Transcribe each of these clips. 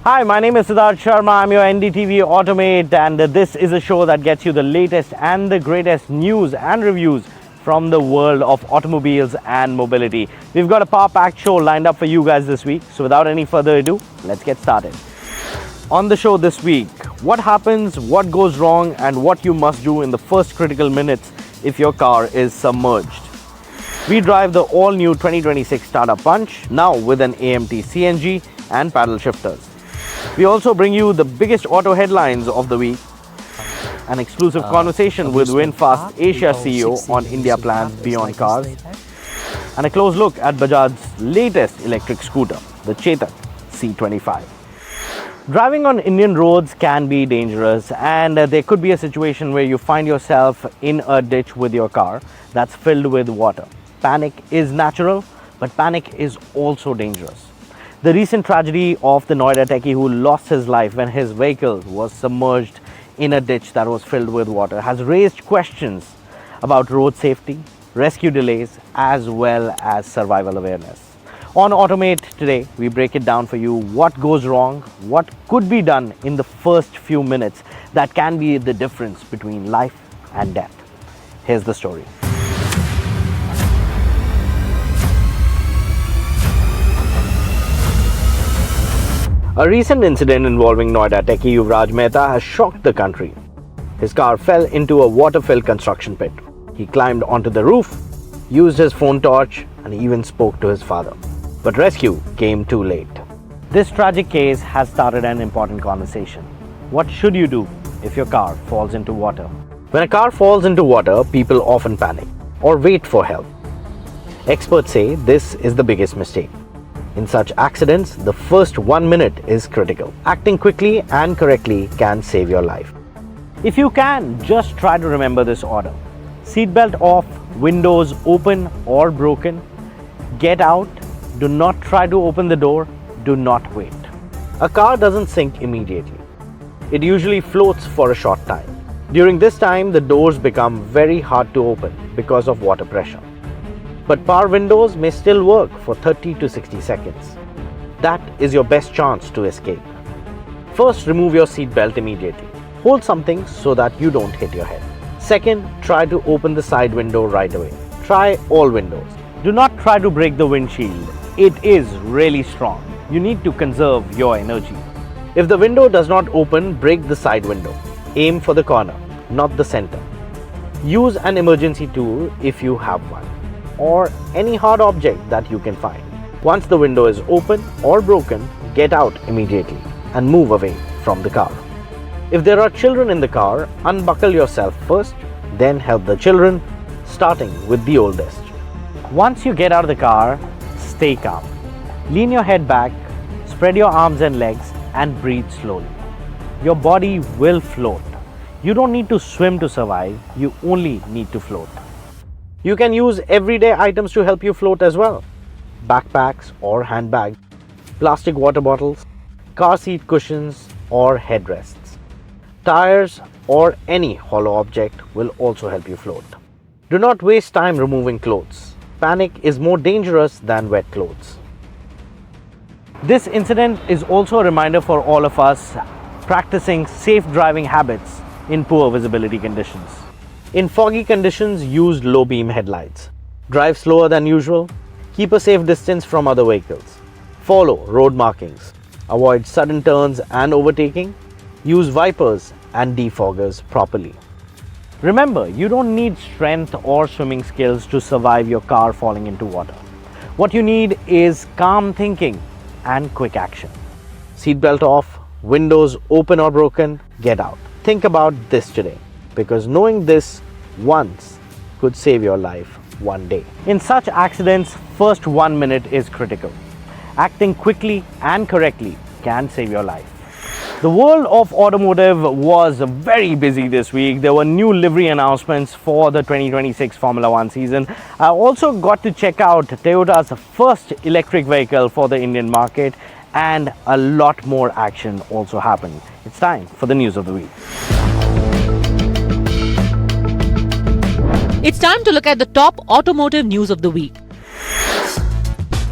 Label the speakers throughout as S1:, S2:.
S1: Hi, my name is Siddharth Sharma. I'm your NDTV AutoMate, and this is a show that gets you the latest and the greatest news and reviews from the world of automobiles and mobility. We've got a power-packed show lined up for you guys this week. So without any further ado, let's get started. On the show this week, what happens, what goes wrong, and what you must do in the first critical minutes if your car is submerged. We drive the all-new 2026 Tata Punch, now with an AMT CNG and paddle shifters. We also bring you the biggest auto headlines of the week, an exclusive conversation with VinFast Asia CEO on India plans beyond cars, and a close look at Bajaj's latest electric scooter, the Chetak C25. Driving on Indian roads can be dangerous, and there could be a situation where you find yourself in a ditch with your car that's filled with water. Panic is natural, but panic is also dangerous. The recent tragedy of the Noida techie who lost his life when his vehicle was submerged in a ditch that was filled with water has raised questions about road safety, rescue delays, as well as survival awareness. On AutoMate today, we break it down for you what goes wrong, what could be done in the first few minutes that can be the difference between life and death. Here's the story. A recent incident involving Noida techie Yuvraj Mehta has shocked the country. His car fell into a water-filled construction pit. He climbed onto the roof, used his phone torch, and even spoke to his father. But rescue came too late. This tragic case has started an important conversation. What should you do if your car falls into water? When a car falls into water, people often panic or wait for help. Experts say this is the biggest mistake. In such accidents, the first 1 minute is critical. Acting quickly and correctly can save your life. If you can, just try to remember this order. Seatbelt off, windows open or broken. Get out, do not try to open the door, do not wait. A car doesn't sink immediately. It usually floats for a short time. During this time, the doors become very hard to open because of water pressure. But power windows may still work for 30 to 60 seconds. That is your best chance to escape. First, remove your seatbelt immediately. Hold something so that you don't hit your head. Second, try to open the side window right away. Try all windows. Do not try to break the windshield. It is really strong. You need to conserve your energy. If the window does not open, break the side window. Aim for the corner, not the center. Use an emergency tool if you have one, or any hard object that you can find. Once the window is open or broken, get out immediately and move away from the car. If there are children in the car, unbuckle yourself first, then help the children, starting with the oldest. Once you get out of the car, stay calm. Lean your head back, spread your arms and legs, and breathe slowly. Your body will float. You don't need to swim to survive, you only need to float. You can use everyday items to help you float as well. Backpacks or handbags, plastic water bottles, car seat cushions or headrests. Tires or any hollow object will also help you float. Do not waste time removing clothes. Panic is more dangerous than wet clothes. This incident is also a reminder for all of us practicing safe driving habits in poor visibility conditions. In foggy conditions, use low beam headlights. Drive slower than usual. Keep a safe distance from other vehicles. Follow road markings. Avoid sudden turns and overtaking. Use wipers and defoggers properly. Remember, you don't need strength or swimming skills to survive your car falling into water. What you need is calm thinking and quick action. Seatbelt off, windows open or broken, get out. Think about this today, because knowing this once could save your life one day. In such accidents, first 1 minute is critical. Acting quickly and correctly can save your life. The world of automotive was very busy this week. There were new livery announcements for the 2026 Formula One season. I also got to check out Toyota's first electric vehicle for the Indian market, and a lot more action also happened. It's time for the news of the week.
S2: It's time to look at the top automotive news of the week.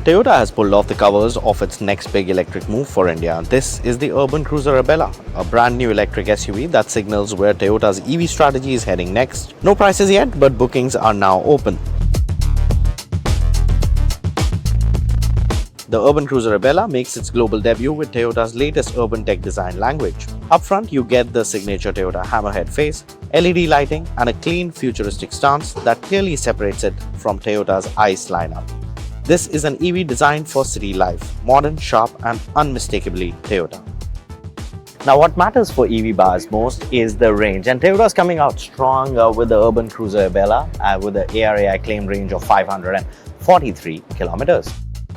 S1: Toyota has pulled off the covers of its next big electric move for India. This is the urban cruiser Ebella, a brand new electric SUV that signals where Toyota's EV strategy is heading next. No prices yet, but bookings are now open. The urban cruiser Ebella makes its global debut with Toyota's latest urban tech design language. Up front, you get the signature Toyota hammerhead face, LED lighting, and a clean, futuristic stance that clearly separates it from Toyota's ICE lineup. This is an EV designed for city life, modern, sharp, and unmistakably Toyota. Now, what matters for EV buyers most is the range, and Toyota is coming out strong with the urban cruiser Ebella with the ARAI claimed range of 543 kilometers,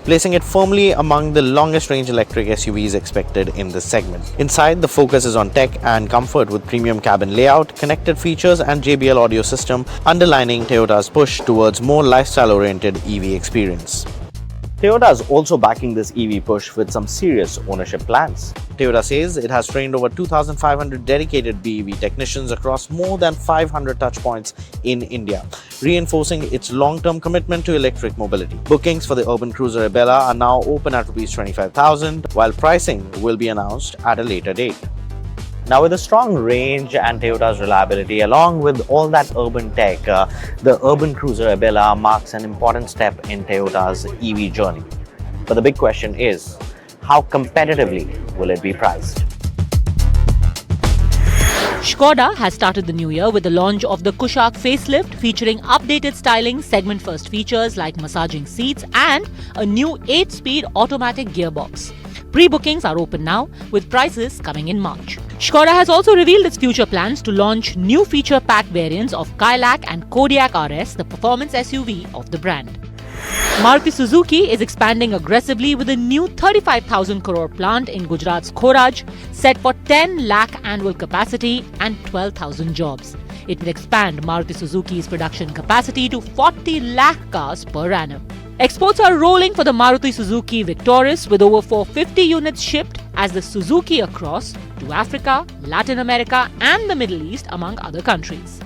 S1: placing it firmly among the longest range electric SUVs expected in this segment. Inside, the focus is on tech and comfort with premium cabin layout, connected features, and JBL audio system, underlining Toyota's push towards more lifestyle-oriented EV experience. Toyota is also backing this EV push with some serious ownership plans. Toyota says it has trained over 2,500 dedicated BEV technicians across more than 500 touchpoints in India, reinforcing its long-term commitment to electric mobility. Bookings for the urban cruiser Ebella are now open at Rs 25,000, while pricing will be announced at a later date. Now, with a strong range and Toyota's reliability, along with all that urban tech, the urban cruiser Ebella marks an important step in Toyota's EV journey. But the big question is, how competitively will it be priced?
S2: Škoda has started the new year with the launch of the Kushaq facelift, featuring updated styling, segment-first features like massaging seats and a new 8-speed automatic gearbox. Pre-bookings are open now, with prices coming in March. Škoda has also revealed its future plans to launch new feature-packed variants of Kailac and Kodiaq RS, the performance SUV of the brand. Maruti Suzuki is expanding aggressively with a new 35,000 crore plant in Gujarat's Khoraj, set for 10 lakh annual capacity and 12,000 jobs. It will expand Maruti Suzuki's production capacity to 40 lakh cars per annum. Exports are rolling for the Maruti Suzuki Victoris, with over 450 units shipped as the Suzuki Across to Africa, Latin America and the Middle East, among other countries.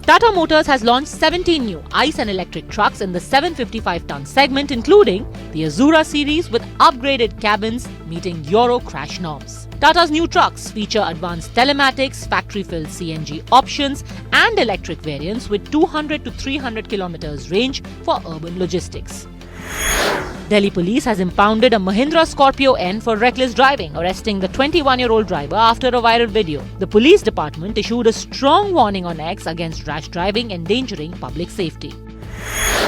S2: Tata Motors has launched 17 new ICE and electric trucks in the 755-ton segment, including the Azura series with upgraded cabins meeting Euro crash norms. Tata's new trucks feature advanced telematics, factory-filled CNG options and electric variants with 200 to 300 kilometers range for urban logistics. Delhi police has impounded a Mahindra Scorpio N for reckless driving, arresting the 21-year-old driver after a viral video. The police department issued a strong warning on X against rash driving endangering public safety.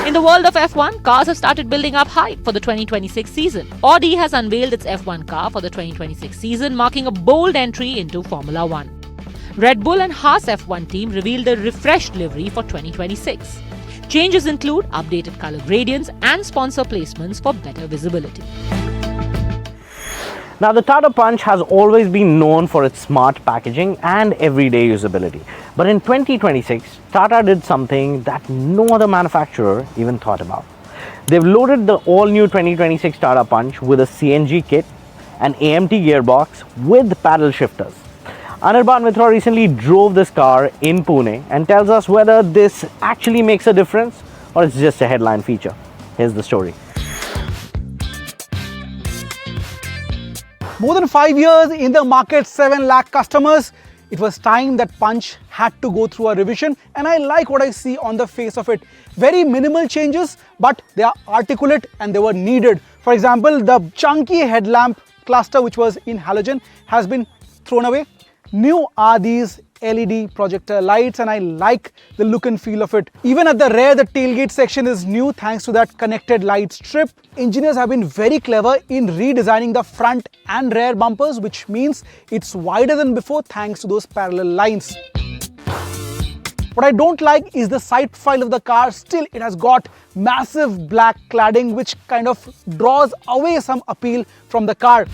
S2: In the world of F1, cars have started building up hype for the 2026 season. Audi has unveiled its F1 car for the 2026 season, marking a bold entry into Formula 1. Red Bull and Haas F1 team revealed a refreshed livery for 2026. Changes include updated color gradients and sponsor placements for better visibility.
S1: Now, the Tata Punch has always been known for its smart packaging and everyday usability. But in 2026, Tata did something that no other manufacturer even thought about. They've loaded the all-new 2026 Tata Punch with a CNG kit, an AMT gearbox with paddle shifters. Anirban Mitra recently drove this car in Pune and tells us whether this actually makes a difference or it's just a headline feature. Here's the story.
S3: More than 5 years in the market, 7 lakh customers. It was time that Punch had to go through a revision, and I like what I see on the face of it. Very minimal changes, but they are articulate and they were needed. For example, the chunky headlamp cluster, which was in halogen, has been thrown away. New are these LED projector lights, and I like the look and feel of it. Even at the rear, the tailgate section is new thanks to that connected light strip. Engineers have been very clever in redesigning the front and rear bumpers, which means it's wider than before thanks to those parallel lines. What I don't like is the side profile of the car. Still, it has got massive black cladding, which kind of draws away some appeal from the car.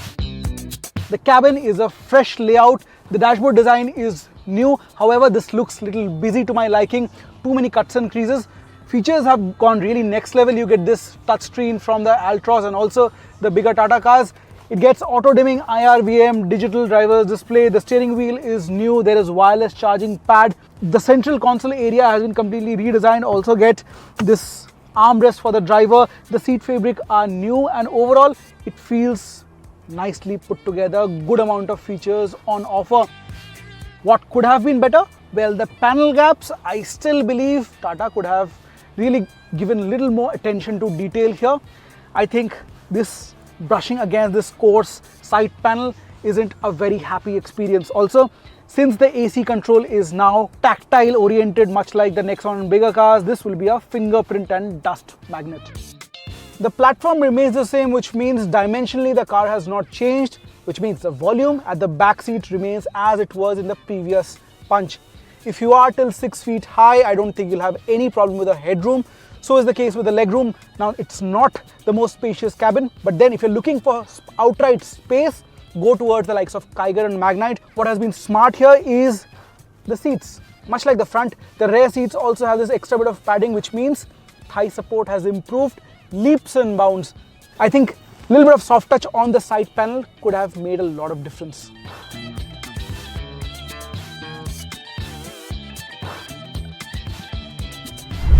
S3: The cabin is a fresh layout. The dashboard design is new. However, this looks a little busy to my liking. Too many cuts and creases. Features have gone really next level. You get this touchscreen from the Altroz and also the bigger Tata cars. It gets auto-dimming IRVM, digital driver's display. The steering wheel is new. There is wireless charging pad. The central console area has been completely redesigned. Also get this armrest for the driver. The seat fabric are new and overall it feels nicely put together. Good amount of features on offer. What could have been better? Well, the panel gaps, I still believe Tata could have really given a little more attention to detail here. I think this brushing against this coarse side panel isn't a very happy experience. Also, since the AC control is now tactile oriented, much like the Nexon and bigger cars, this will be a fingerprint and dust magnet. The platform remains the same, which means dimensionally the car has not changed, which means the volume at the back seat remains as it was in the previous Punch. If you are till 6 feet high, I don't think you'll have any problem with the headroom. So is the case with the legroom. Now, it's not the most spacious cabin, but then if you're looking for outright space, go towards the likes of Kiger and Magnite. What has been smart here is the seats. Much like the front, the rear seats also have this extra bit of padding, which means thigh support has improved leaps and bounds. I think a little bit of soft touch on the side panel could have made a lot of difference.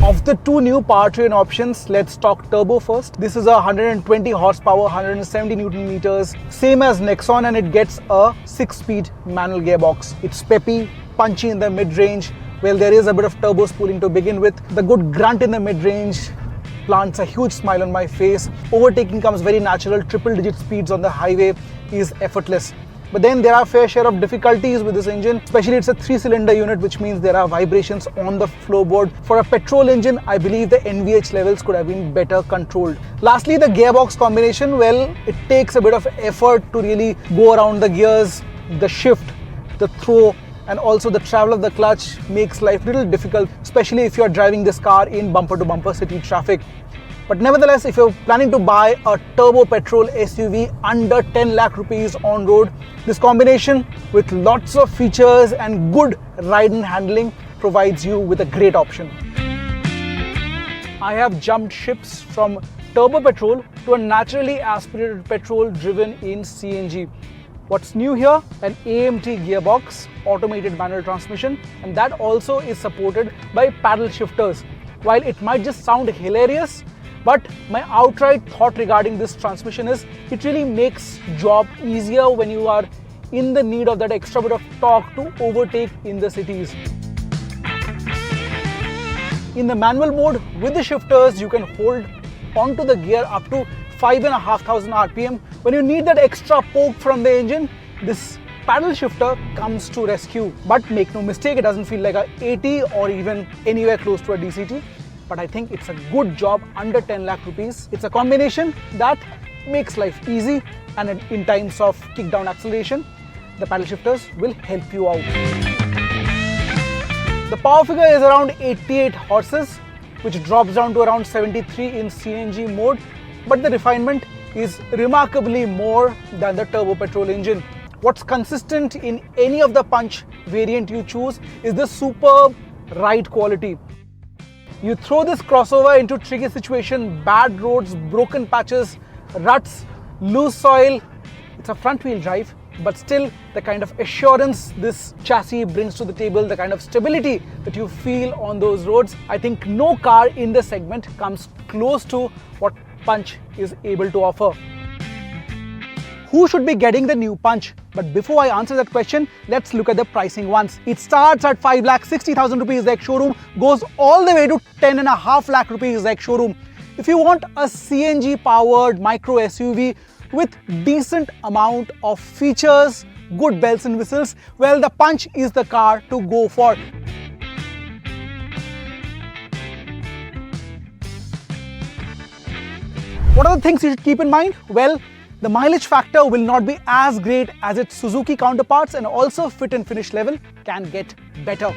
S3: Of the two new powertrain options, let's talk turbo first. This is a 120 horsepower, 170 Newton meters, same as Nexon, and it gets a 6-speed manual gearbox. It's peppy, punchy in the mid-range. Well, there is a bit of turbo spooling to begin with. The good grunt in the mid-range plants a huge smile on my face. Overtaking comes very natural. Triple-digit speeds on the highway is effortless. But then there are a fair share of difficulties with this engine, especially it's a 3-cylinder unit, which means there are vibrations on the floorboard. For a petrol engine, I believe the NVH levels could have been better controlled. Lastly, the gearbox combination, well, it takes a bit of effort to really go around the gears. The shift, the throw, and also the travel of the clutch makes life a little difficult, especially if you're driving this car in bumper-to-bumper city traffic. But nevertheless, if you're planning to buy a turbo petrol SUV under 10 lakh rupees on road, this combination with lots of features and good ride and handling provides you with a great option. I have jumped ships from turbo petrol to a naturally aspirated petrol driven in CNG. What's new here? An AMT gearbox, automated manual transmission, and that also is supported by paddle shifters. While it might just sound hilarious, but my outright thought regarding this transmission is it really makes job easier when you are in the need of that extra bit of torque to overtake in the cities. In the manual mode with the shifters, you can hold onto the gear up to 5,500 RPM. When you need that extra poke from the engine, this paddle shifter comes to rescue. But make no mistake, it doesn't feel like a 80 or even anywhere close to a DCT. But I think it's a good job under 10 lakh rupees. It's a combination that makes life easy, and in times of kick down acceleration, the paddle shifters will help you out. The power figure is around 88 horses, which drops down to around 73 in CNG mode, but the refinement is remarkably more than the turbo petrol engine. What's consistent in any of the Punch variant you choose is the superb ride quality. You throw this crossover into tricky situation, bad roads, broken patches, ruts, loose soil. It's a front wheel drive, but still the kind of assurance this chassis brings to the table, the kind of stability that you feel on those roads, I think no car in the segment comes close to what Punch is able to offer. Who should be getting the new Punch? But before I answer that question, let's look at the pricing once. It starts at 5,60,000 rupees ex-showroom, goes all the way to 10.5 lakh rupees ex-showroom. If you want a CNG powered micro SUV with decent amount of features, good bells and whistles, well, the Punch is the car to go for. What are the things you should keep in mind? Well, the mileage factor will not be as great as its Suzuki counterparts, and also fit and finish level can get better.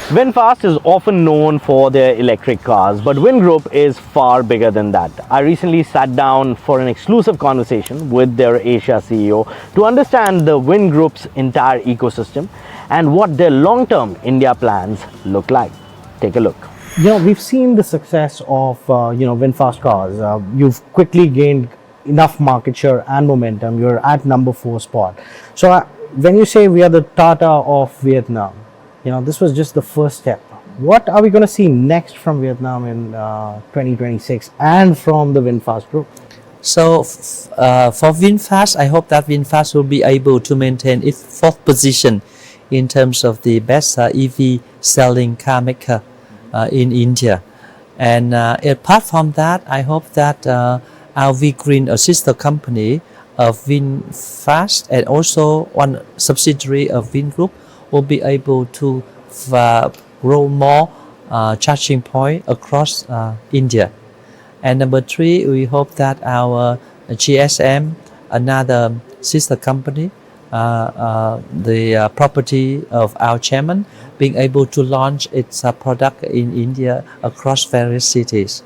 S1: VinFast is often known for their electric cars, but Vin Group is far bigger than that. I recently sat down for an exclusive conversation with their Asia CEO to understand the Vin Group's entire ecosystem and what their long-term India plans look like. Take a look.
S4: We've seen the success of, VinFast cars. You've quickly gained enough market share and momentum. You're at number 4 spot. So when you say we are the Tata of Vietnam, this was just the first step. What are we going to see next from Vietnam in 2026 and from the VinFast group?
S5: So for VinFast, I hope that VinFast will be able to maintain its fourth position in terms of the best EV selling car maker in India. And apart from that, I hope that our V-Green, a sister company of VinFast and also one subsidiary of Vingroup, will be able to grow more charging points across India. And number three, we hope that our GSM, another sister company, the property of our chairman, being able to launch its product in India across various cities.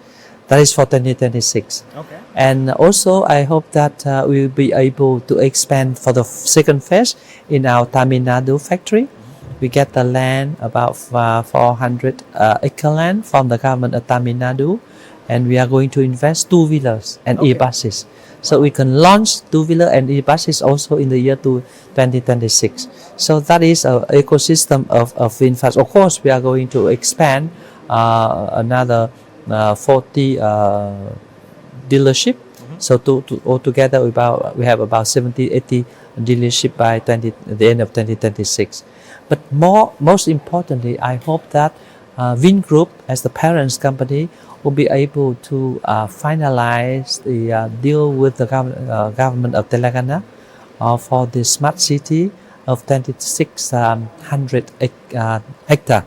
S5: That is for 2026.
S3: Okay.
S5: And also, I hope that we will be able to expand for the second phase in our Tamil Nadu factory. We get the land, about 400 acre land from the government of Tamil Nadu, and we are going to invest two-wheelers and e-buses. So we can launch two-wheeler and e-buses also in the year 2026. So that is an ecosystem of VinFast. Of course, we are going to expand another 40 dealership. So altogether we have about 70-80 dealership by the end of 2026. But most importantly, I hope that Vingroup, as the parents company, will be able to finalize the deal with the government of Telangana for the smart city of 2,600 hectare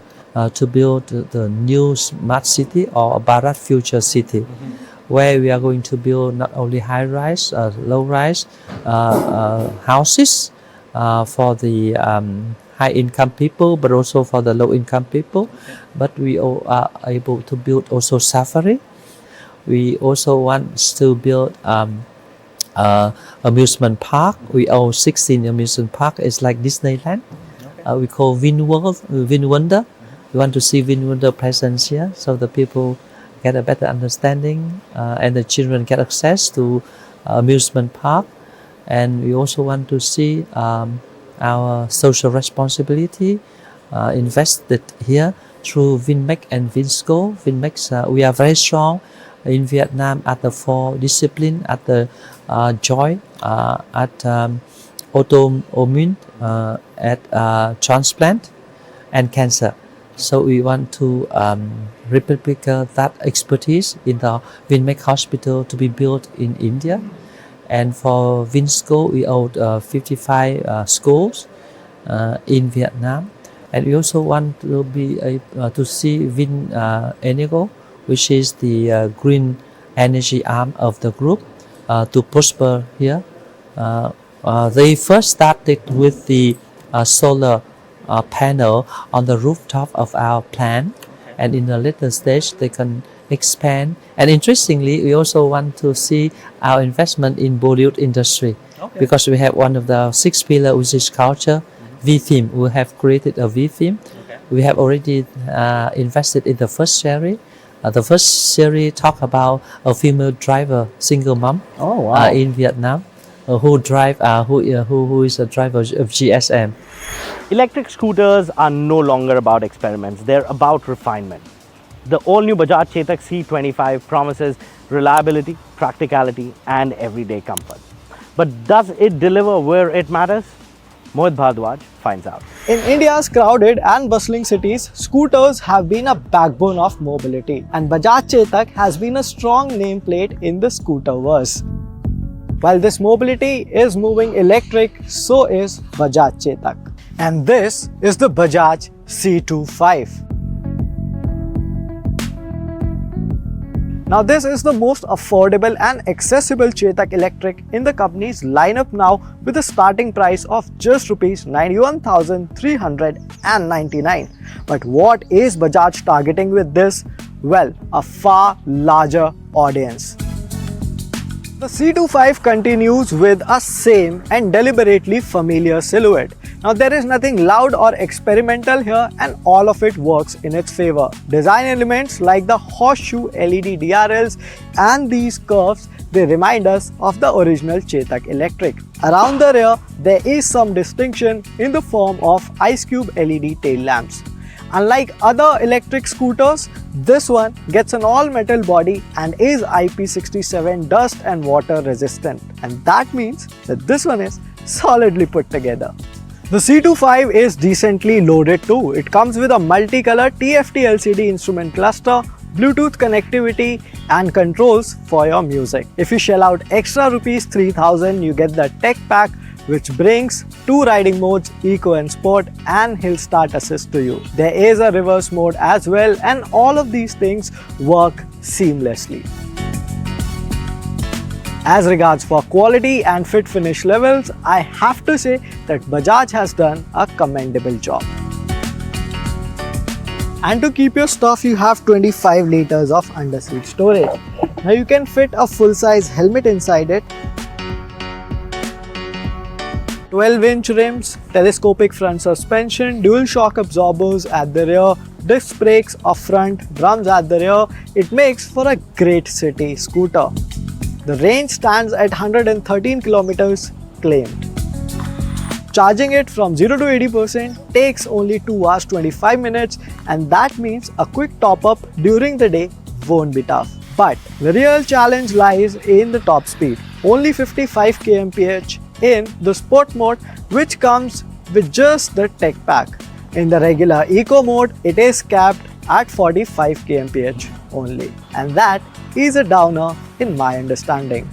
S5: to build the new smart city or Bharat future city, where we are going to build not only high-rise, low-rise houses for the high-income people, but also for the low-income people. But we are able to build also safari. We also want to build amusement park. We own 16 amusement park. It's like Disneyland. We call VinWonder. We want to see VinWonder presence here, so the people get a better understanding and the children get access to amusement park. And we also want to see our social responsibility invested here through VinMake and VinSco. VinMake, we are very strong in Vietnam at the 4 discipline, at the joy, at autoimmune, at transplant and cancer. So we want to replicate that expertise in the VinMake hospital to be built in India. And for VinSchool, we own 55 schools in Vietnam. And we also want to be to see Vin Energo, which is the green energy arm of the group, to prosper here. They first started with the solar panel on the rooftop of our plant, and in a later stage they can expand. And interestingly, we also want to see our investment in Bollywood industry, because we have one of the 6 pillars, which is culture, V-theme. We have created a V-theme. We have already invested in the first series. The first series talk about a female driver, single mom, in Vietnam, who is a driver of GSM.
S1: Electric scooters are no longer about experiments, they're about refinement. The all-new Bajaj Chetak C25 promises reliability, practicality and everyday comfort. But does it deliver where it matters? Mohit Bhardwaj finds out.
S3: In India's crowded and bustling cities, scooters have been a backbone of mobility, and Bajaj Chetak has been a strong nameplate in the scooterverse. While this mobility is moving electric, so is Bajaj Chetak. And this is the Bajaj C25. Now this is the most affordable and accessible Chetak electric in the company's lineup now, with a starting price of just Rs 91,399. But what is Bajaj targeting with this? Well, a far larger audience. The C25 continues with a same and deliberately familiar silhouette. Now there is nothing loud or experimental here, and all of it works in its favor. Design elements like the horseshoe LED DRLs and these curves
S6: they remind us of the original Chetak Electric. Around the rear, there is some distinction in the form of ice cube LED tail lamps. Unlike other electric scooters, this one gets an all-metal body and is IP67 dust and water resistant. And that means that this one is solidly put together. The C25 is decently loaded too. It comes with a multicolor TFT LCD instrument cluster, Bluetooth connectivity and controls for your music. If you shell out extra rupees 3000, you get the tech pack, which brings 2 riding modes, Eco and Sport, and Hill Start Assist to you. There is a reverse mode as well, and all of these things work seamlessly. As regards for quality and fit finish levels, I have to say that Bajaj has done a commendable job. And to keep your stuff, you have 25 liters of underseat storage. Now you can fit a full-size helmet inside it, 12-inch rims, telescopic front suspension, dual shock absorbers at the rear, disc brakes up front, drums at the rear. It makes for a great city scooter. The range stands at 113 kilometers claimed. Charging it from 0 to 80% takes only 2 hours 25 minutes, and that means a quick top-up during the day won't be tough. But the real challenge lies in the top speed. Only 55 kmph in the Sport mode, which comes with just the tech pack. In the regular Eco mode, it is capped at 45 kmph only, and that is a downer in my understanding.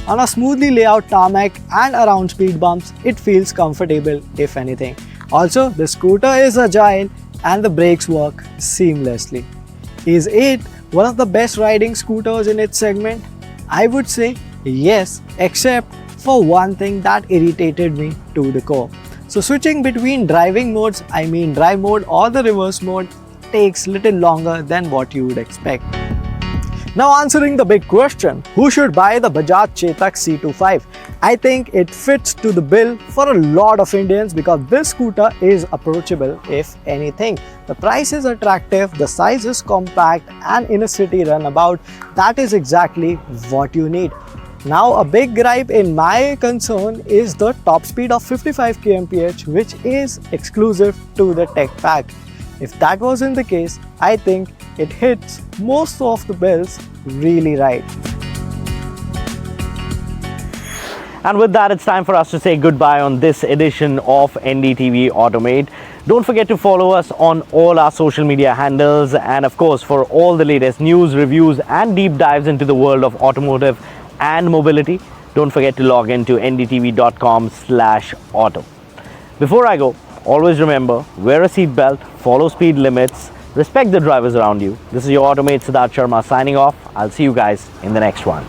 S6: On a smoothly laid out tarmac and around speed bumps, it feels comfortable if anything. Also, the scooter is agile and the brakes work seamlessly. Is it one of the best riding scooters in its segment? I would say yes, except for one thing that irritated me to the core. So switching between driving modes, I mean drive mode or the reverse mode, takes little longer than what you would expect. Now answering the big question, who should buy the Bajaj Chetak C25? I think it fits to the bill for a lot of Indians because this scooter is approachable if anything. The price is attractive, the size is compact, and in a city runabout, that is exactly what you need. Now a big gripe in my concern is the top speed of 55 kmph, which is exclusive to the tech pack. If that wasn't the case, I think it hits most of the bills really right.
S1: And with that, it's time for us to say goodbye on this edition of NDTV AutoMate. Don't forget to follow us on all our social media handles, and of course, for all the latest news, reviews and deep dives into the world of automotive and mobility, don't forget to log in to ndtv.com/auto. Before I go, always remember, wear a seatbelt, follow speed limits, respect the drivers around you. This is your Automate Siddharth Sharma signing off. I'll see you guys in the next one.